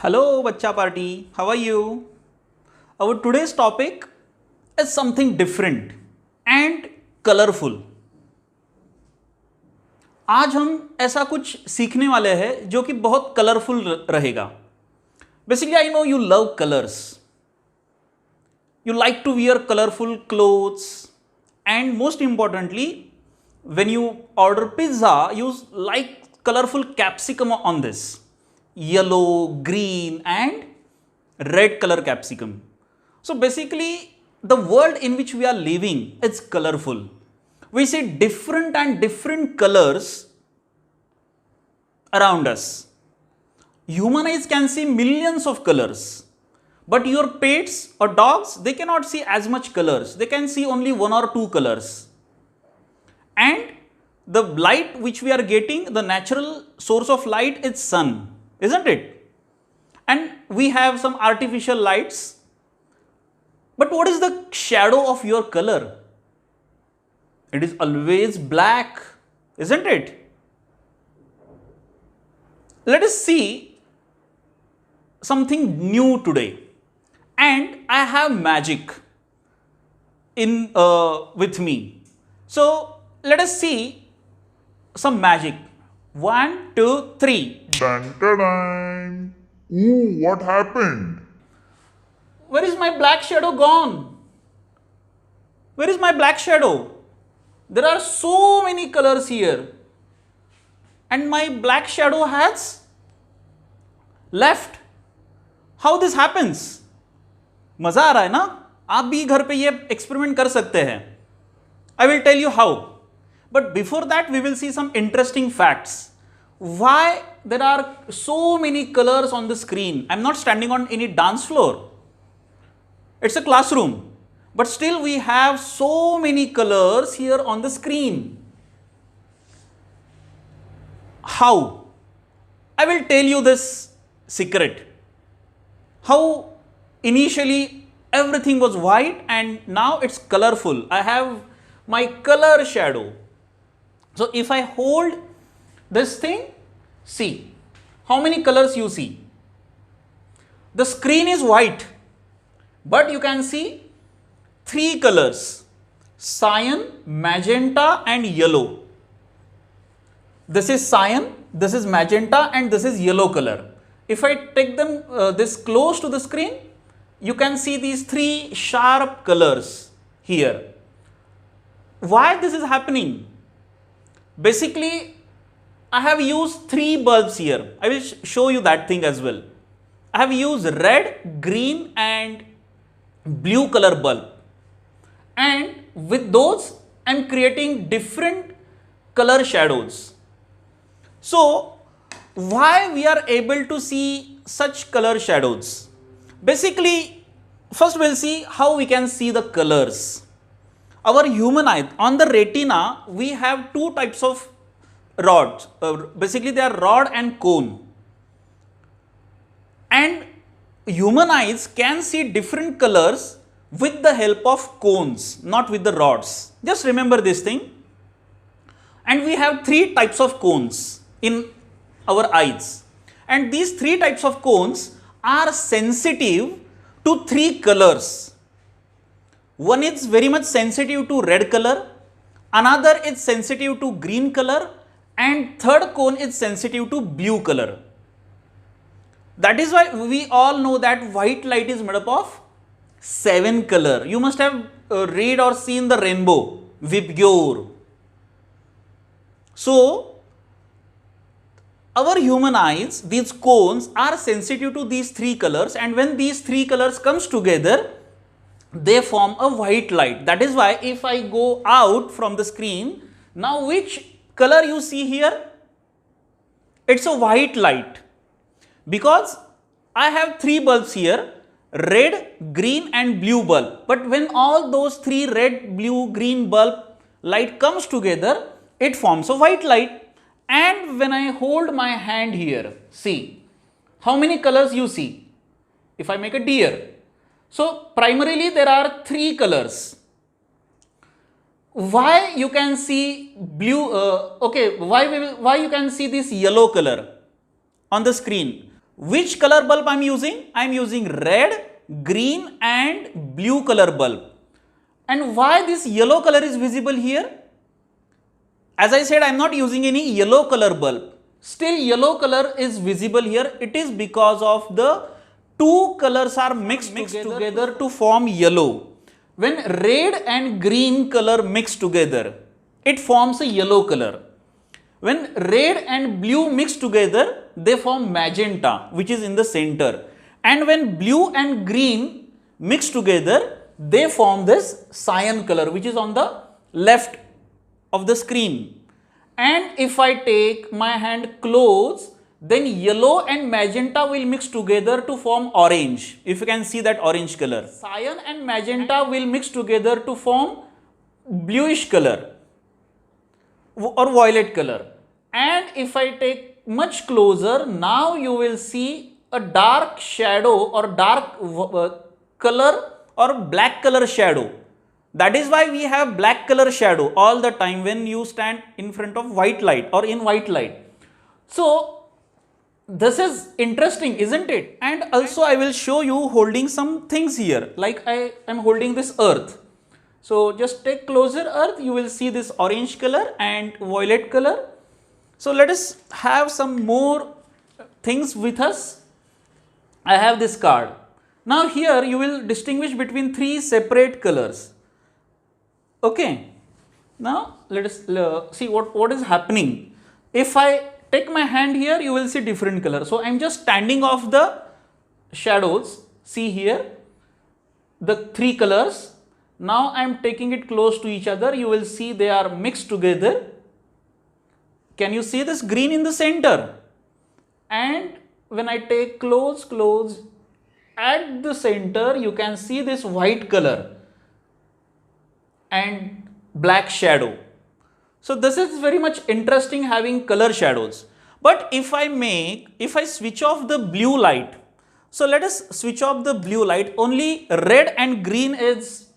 Hello, Bacha Party. How are you? Our today's topic is something different and colorful. आज हम ऐसा कुछ सीखने वाले हैं जो कि बहुत कलरफुल रहेगा. Basically, I know you love colors. You like to wear colorful clothes, and most importantly, when you order pizza, you like colorful capsicum on this. Yellow, green and red color capsicum. So basically the world in which we are living is colorful. We see different and different colors around us. Human eyes can see millions of colors, but your pets or dogs, they cannot see as much colors. They can see only one or two colors. And the light which we are getting, the natural source of light is sun, isn't it? And we have some artificial lights. But what is the shadow of your color? It is always black, isn't it? Let us see something new today. And I have magic in with me. So let us see some magic. 1, 2, 3. Dun, dun, dun. Ooh, what happened? Where is my black shadow gone? Where is my black shadow? There are so many colors here. And my black shadow has left. How this happens? मजा आ रहा है ना? आप भी घर पे ये experiment कर सकते हैं. I will tell you how. But before that, we will see some interesting facts. Why there are so many colors on the screen? I'm not standing on any dance floor. It's a classroom. But still we have so many colors here on the screen. How? I will tell you this secret. How initially everything was white and now it's colorful. I have my color shadow. So if I hold this thing, see how many colors you see. The screen is white, but you can see 3 colors: cyan, magenta and yellow. This is cyan, this is magenta and this is yellow color. If I take them this close to the screen, you can see these 3 sharp colors here. Why this is happening? Basically, I have used 3 bulbs here. I will show you that thing as well. I have used red, green and blue color bulb. And with those, I am creating different color shadows. So, why we are able to see such color shadows? Basically, first we'll see how we can see the colors. Our human eye, on the retina, we have 2 types of rods. Basically, they are rod and cone. And human eyes can see different colors with the help of cones, not with the rods. Just remember this thing. And we have 3 types of cones in our eyes. And these 3 types of cones are sensitive to 3 colors. One is very much sensitive to red color, another is sensitive to green color, and third cone is sensitive to blue color. That is why we all know that white light is made up of 7 color. You must have read or seen the rainbow, Vibgyor. So, our human eyes, these cones are sensitive to these 3 colors, and when these 3 colors comes together, they form a white light. That is why if I go out from the screen, now which color you see here? It's a white light. Because I have 3 bulbs here, red, green and blue bulb. But when all those 3 red, blue, green bulb light comes together, it forms a white light. And when I hold my hand here, see, how many colors you see? If I make a deer. So, primarily there are 3 colors. Why you can see blue, why you can see this yellow color on the screen? Which color bulb I'm using? I'm using red, green and blue color bulb. And why this yellow color is visible here? As I said, I'm not using any yellow color bulb. Still yellow color is visible here. It is because of the two colors are mixed together to form yellow. When red and green color mix together, it forms a yellow color. When red and blue mix together, they form magenta, which is in the center. And when blue and green mix together, they form this cyan color, which is on the left of the screen. And if I take my hand close, then yellow and magenta will mix together to form orange. If you can see that orange color. Cyan and magenta will mix together to form bluish color or violet color. And if I take much closer, now you will see a dark shadow or dark color or black color shadow. That is why we have black color shadow all the time when you stand in front of white light or in white light. So this is interesting, isn't it? And also I will show you holding some things here, like I am holding this earth. So just take closer earth, you will see this orange color and violet color. So let us have some more things with us. I have this card. Now here you will distinguish between three separate colors. Okay. Now let us see what is happening. If I take my hand here, you will see different color. So I am just standing off the shadows. See here the three colors. Now I am taking it close to each other. You will see they are mixed together. Can you see this green in the center? And when I take close at the center, you can see this white color and black shadow. So this is very much interesting having color shadows. But if I switch off the blue light, so let us switch off the blue light, only red and green is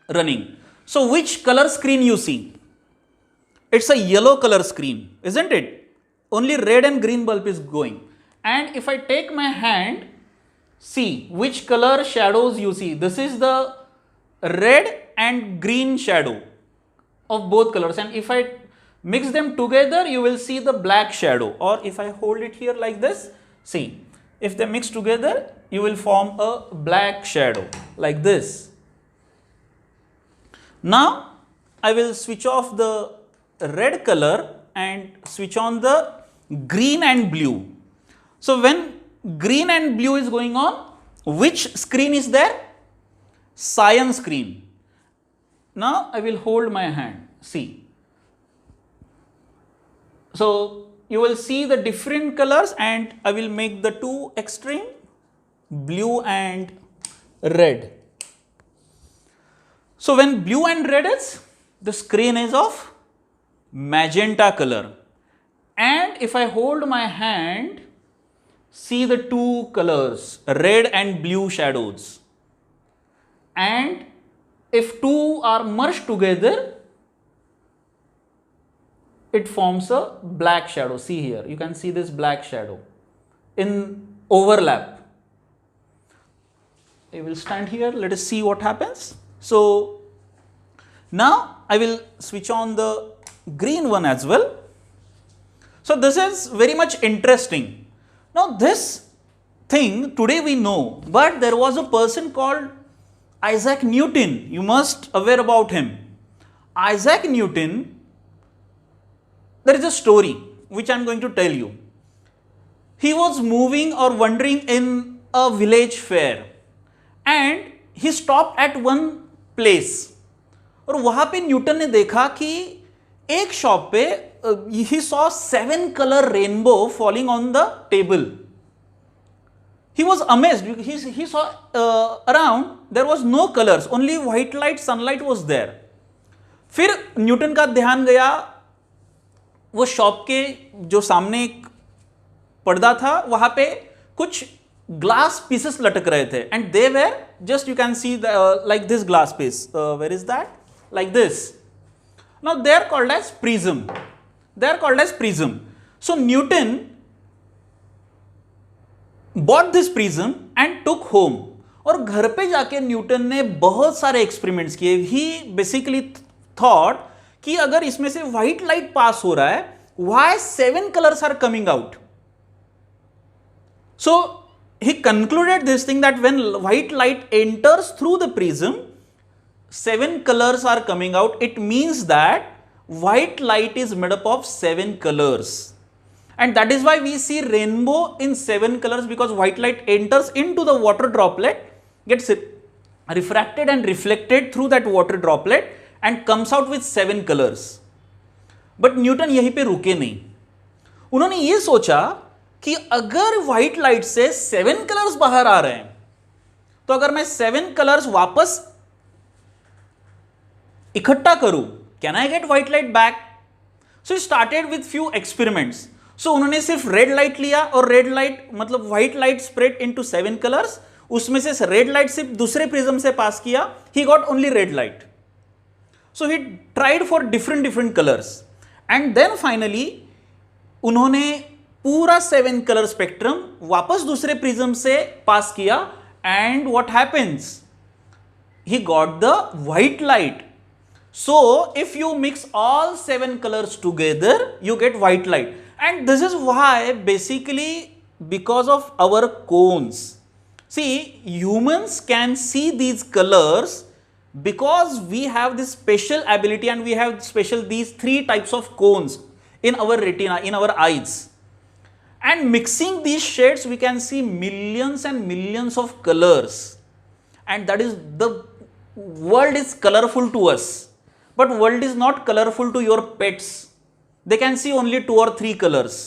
running. So which color screen you see? It's a yellow color screen, isn't it? Only red and green bulb is going. And if I take my hand, see which color shadows you see. This is the red and green shadow of both colors. And if I mix them together, you will see the black shadow. Or if I hold it here like this, see, if they mix together, you will form a black shadow like this. Now I will switch off the red color and switch on the green and blue. So when green and blue is going on, which screen is there? Cyan screen. Now I will hold my hand. See. So you will see the different colors and I will make the two extreme, blue and red. So when blue and red is, the screen is of magenta color. And if I hold my hand, see the two colors, red and blue shadows. And if two are merged together, it forms a black shadow. See here, you can see this black shadow in overlap. I will stand here, let us see what happens. So now I will switch on the green one as well. So this is very much interesting. Now this thing today we know, but there was a person called Isaac Newton. You must aware about him. Isaac Newton, there is a story which I am going to tell you. He was moving or wandering in a village fair and he stopped at one place. और वहां पे Newton ने देखा कि एक shop पे he saw 7 color rainbow falling on the table. He was amazed. He saw around there was no colors, only white light, sunlight was there. फिर Newton का ध्यान गया वो शॉप के जो सामने एक पर्दा था वहां पे कुछ ग्लास पीसेस लटक रहे थे and they were just you can see like this glass piece. Where is that? Like this. Now they are called as prism. They are called as prism. So Newton bought this prism and took home. और घर पे जाके Newton ने बहुत सारे experiments किए. ही basically thought कि अगर इसमें से व्हाइट लाइट पास हो रहा है, why 7 colours are coming out. So he concluded this thing that when white light enters through the prism, 7 colors are coming out. It means that white light is made up of 7 colors. And that is why we see rainbow in 7 colors, because white light enters into the water droplet, gets refracted and reflected through that water droplet and comes out with 7 colors. But Newton यहीं पे रुके नहीं. उन्होंने ये सोचा कि अगर white light से 7 कलर्स बाहर आ रहे हैं, तो अगर मैं 7 कलर्स वापस इकट्ठा करूं, can I get white light back? So started with few experiments. So उन्होंने सिर्फ रेड लाइट लिया और रेड लाइट मतलब white light spread into 7 colours. उसमें से रेड लाइट सिर्फ दूसरे प्रिज्म से पास किया, he got only red light. So he tried for different colours and then finally उन्होंने पूरा 7 कलर स्पेक्ट्रम वापस दूसरे प्रिज्म से पास किया. And what happens? He got the white light. So if you mix all 7 colours together, you get white light. And this is why basically because of our cones. See, humans can see these colors because we have this special ability, and we have special these 3 types of cones in our retina, in our eyes. And mixing these shades, we can see millions and millions of colors. And that is, the world is colorful to us. But world is not colorful to your pets. They can see only 2 or 3 colors.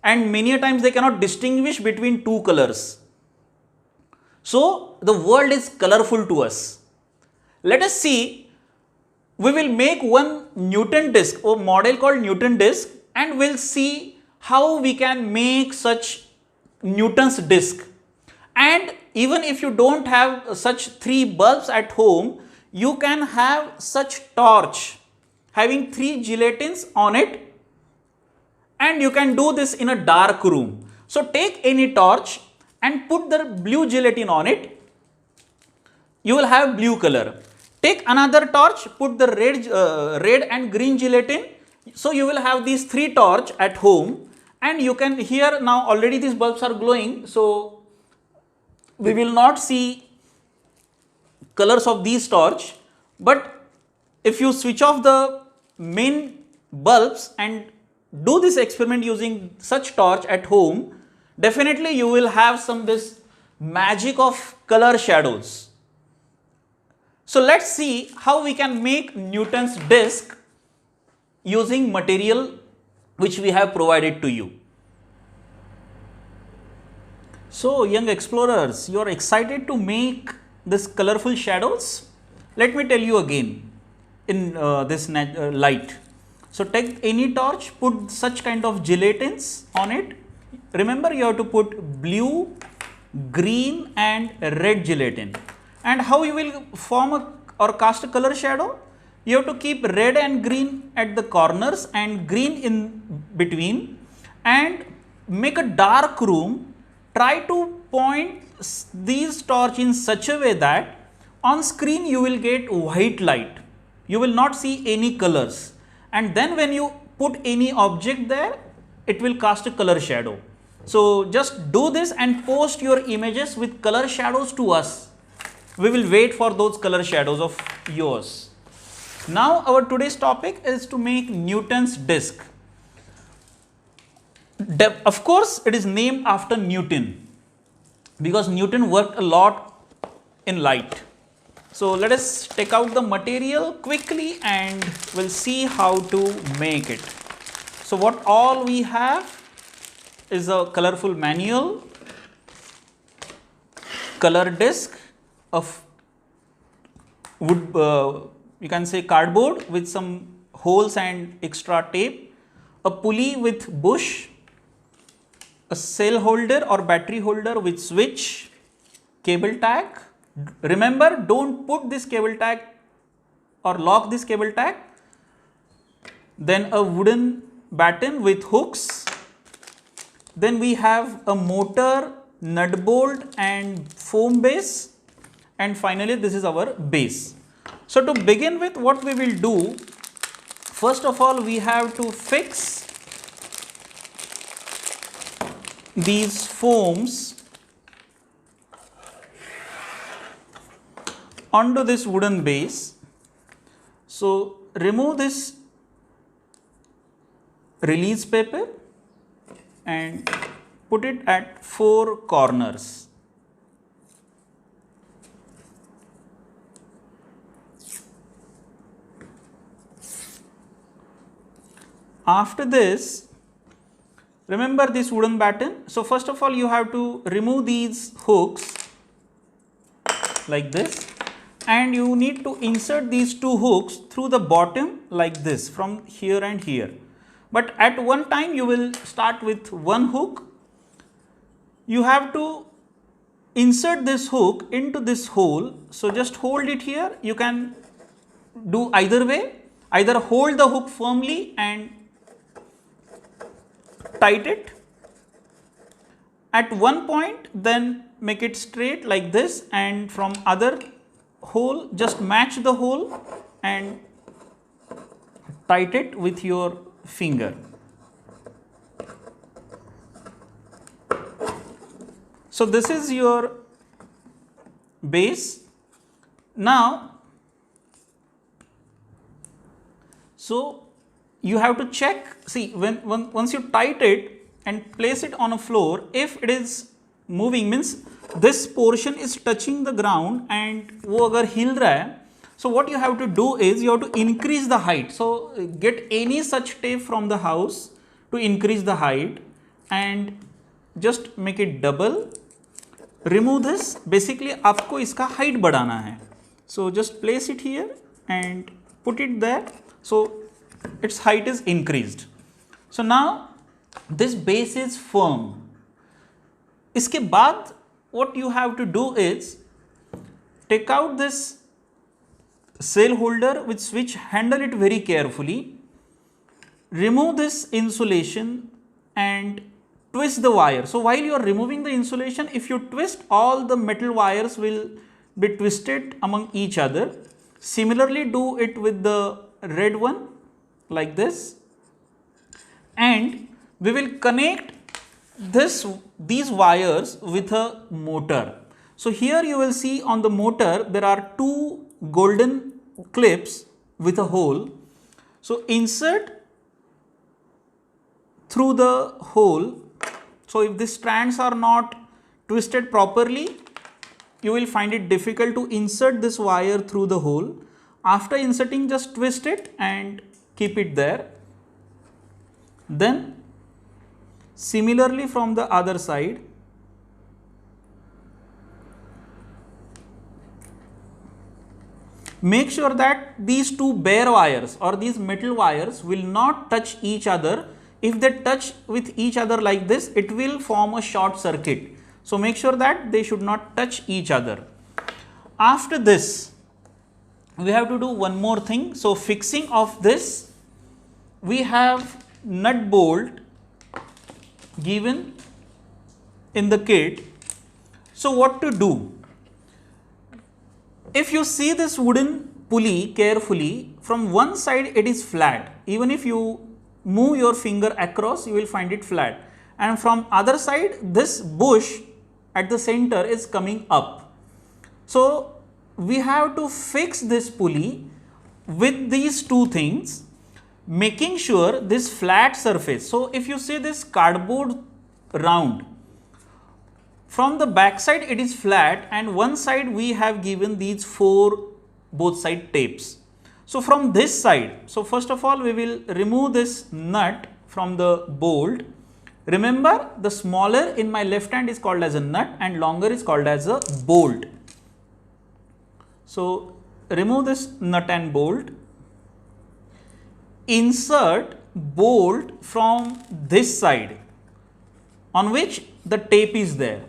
And many a times they cannot distinguish between 2 colors. So the world is colorful to us. Let us see, we will make one Newton disk, or model called Newton disk, and we'll see how we can make such Newton's disk. And even if you don't have such 3 bulbs at home, you can have such torch having 3 gelatins on it, and you can do this in a dark room. So take any torch and put the blue gelatin on it, you will have blue color. Take another torch, put the red and green gelatin, so you will have these 3 torch at home. And you can, here now already these bulbs are glowing, so we will not see colors of these torch. But if you switch off the main bulbs and do this experiment using such torch at home, definitely you will have some this magic of color shadows. So let's see how we can make Newton's disk using material which we have provided to you. So young explorers, you are excited to make this colorful shadows? Let me tell you again in this light. So take any torch, put such kind of gelatins on it. Remember, you have to put blue, green and red gelatin. And how you will form or cast a color shadow? You have to keep red and green at the corners and green in between, and make a dark room. Try to point these torch in such a way that on screen you will get white light. You will not see any colors. And then when you put any object there, it will cast a color shadow. So just do this and post your images with color shadows to us. We will wait for those color shadows of yours. Now our today's topic is to make Newton's disk. Of course, it is named after Newton because Newton worked a lot in light. So let us take out the material quickly and we'll see how to make it. So what all we have is a colorful manual, color disk of wood, you can say cardboard with some holes and extra tape, a pulley with bush, a cell holder or battery holder with switch, cable tag. Remember, don't put this cable tag or lock this cable tag. Then a wooden batten with hooks. Then we have a motor nut bolt and foam base, and finally this is our base. So to begin with, what we will do, first of all we have to fix these foams onto this wooden base. So remove this release paper and put it at 4 corners. After this, remember this wooden batten. So first of all you have to remove these hooks like this, and you need to insert these 2 hooks through the bottom like this from here and here. But at one time you will start with 1 hook. You have to insert this hook into this hole. So just hold it here. You can do either way. Either hold the hook firmly and tight it at one point, then make it straight like this, and from other hole just match the hole and tight it with your finger. So this is your base. Now, so you have to check, see, once you tight it and place it on a floor, if it is moving, means this portion is touching the ground and वो अगर हिल रहा है, so what you have to do is you have to increase the height. So get any such tape from the house to increase the height and just make it double. Remove this. Basically आपको इसका height बढ़ाना है. So just place it here and put it there. So its height is increased. So now this base is firm. इसके बाद what you have to do is take out this sail holder with switch, handle it very carefully, remove this insulation and twist the wire. So while you are removing the insulation, if you twist, all the metal wires will be twisted among each other. Similarly do it with the red one like this, and we will connect these wires with a motor. So here you will see on the motor there are 2 golden clips with a hole. So insert through the hole. So if these strands are not twisted properly, you will find it difficult to insert this wire through the hole. After inserting, just twist it and keep it there. Then similarly from the other side, make sure that these 2 bare wires or these metal wires will not touch each other. If they touch with each other like this, it will form a short circuit. So make sure that they should not touch each other. After this, we have to do one more thing. So fixing of this, we have nut bolt given in the kit. So what to do? If you see this wooden pulley carefully, from one side it is flat. Even if you move your finger across, you will find it flat. And from other side, this bush at the center is coming up. So we have to fix this pulley with these 2 things, making sure this flat surface. So if you see this cardboard round, from the back side it is flat, and one side we have given these 4 both side tapes. So from this side, so first of all we will remove this nut from the bolt. Remember, the smaller in my left hand is called as a nut and longer is called as a bolt. So remove this nut and bolt. Insert bolt from this side on which the tape is there.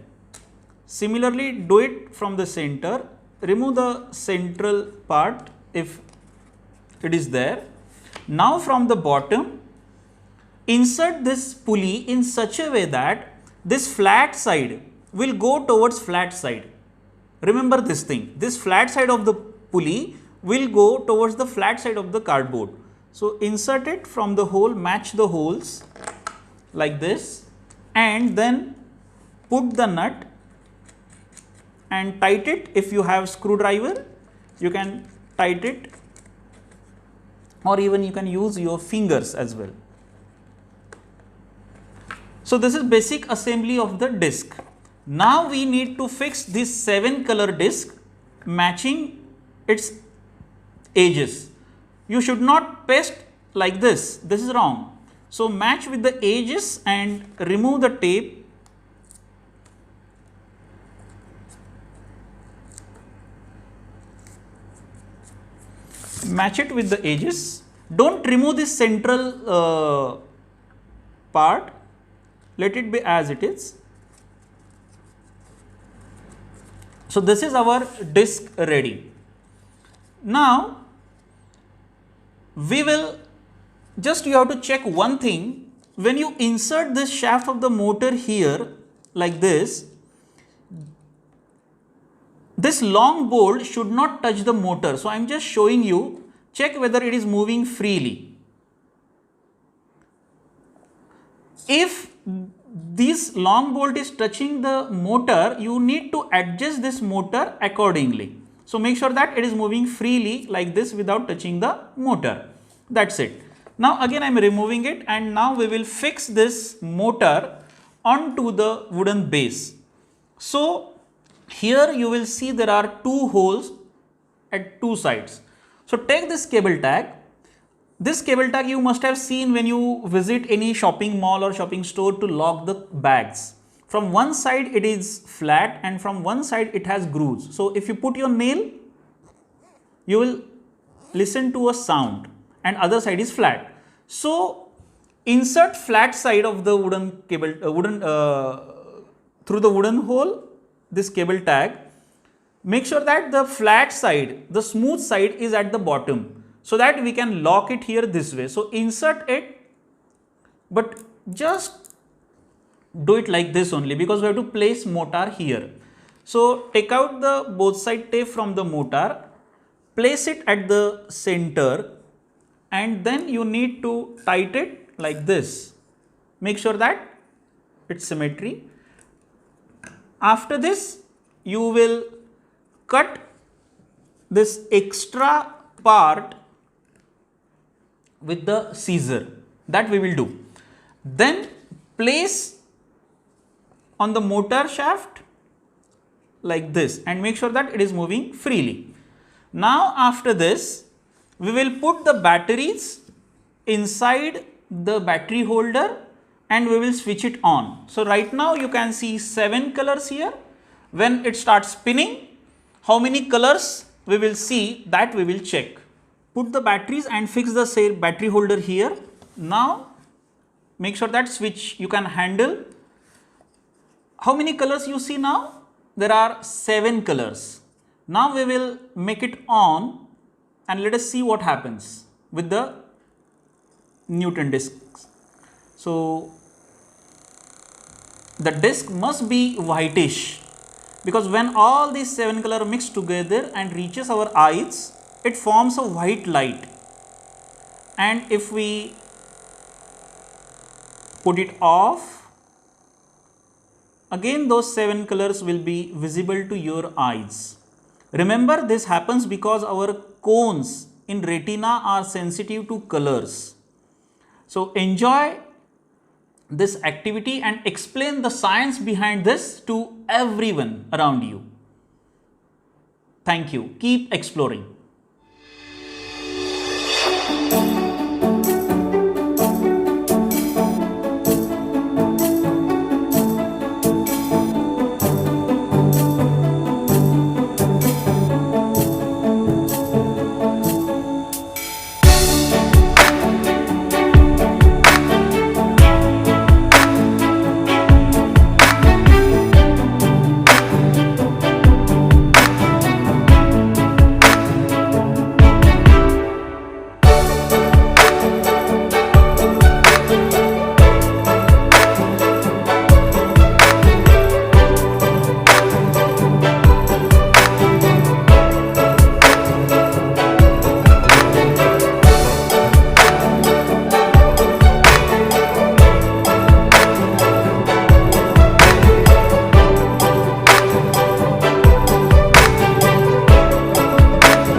Similarly do it from the center. Remove the central part if it is there. Now from the bottom, insert this pulley in such a way that this flat side will go towards flat side. Remember this thing, this flat side of the pulley will go towards the flat side of the cardboard. So insert it from the hole, match the holes like this, and then put the nut and tight it. If you have screwdriver, you can tight it, or even you can use your fingers as well. So this is basic assembly of the disc. Now we need to fix this 7 color disc matching its edges. You should not paste like this. This is wrong. So match with the edges and remove the tape. Match it with the edges. Don't remove this central part. Let it be as it is. So this is our disc ready. Now we will just, you have to check one thing. When you insert this shaft of the motor here like this long bolt should not touch the motor. So I am just showing you, check whether it is moving freely. If this long bolt is touching the motor, you need to adjust this motor accordingly. So make sure that it is moving freely like this without touching the motor. That's it. Now again I am removing it, and now we will fix this motor onto the wooden base. So here you will see there are 2 holes at 2 sides. So take this cable tag. This cable tag you must have seen when you visit any shopping mall or shopping store to lock the bags. From one side it is flat and from one side it has grooves. So if you put your nail, you will listen to a sound, and other side is flat. So insert flat side of the wooden cable, through the wooden hole, this cable tag. Make sure that the flat side, the smooth side is at the bottom, so that we can lock it here this way. So insert it, but just do it like this only, because we have to place motor here. So take out the both side tape from the motor, place it at the center, and then you need to tight it like this. Make sure that it's symmetry. After this, you will cut this extra part with the scissor. That we will do. Then place on the motor shaft like this, and make sure that it is moving freely. Now after this, we will put the batteries inside the battery holder and we will switch it on. So right now you can see 7 colors here. When it starts spinning, how many colors we will see, that we will check. Put the batteries and fix the battery holder here. Now make sure that switch you can handle. How many colors you see now? There are 7 colors. Now we will make it on and let us see what happens with the Newton discs. So the disc must be whitish, because when all these 7 colors mix together and reaches our eyes, it forms a white light. And if we put it off, again those 7 colors will be visible to your eyes. Remember, this happens because our cones in retina are sensitive to colors. So enjoy this activity and explain the science behind this to everyone around you. Thank you. Keep exploring.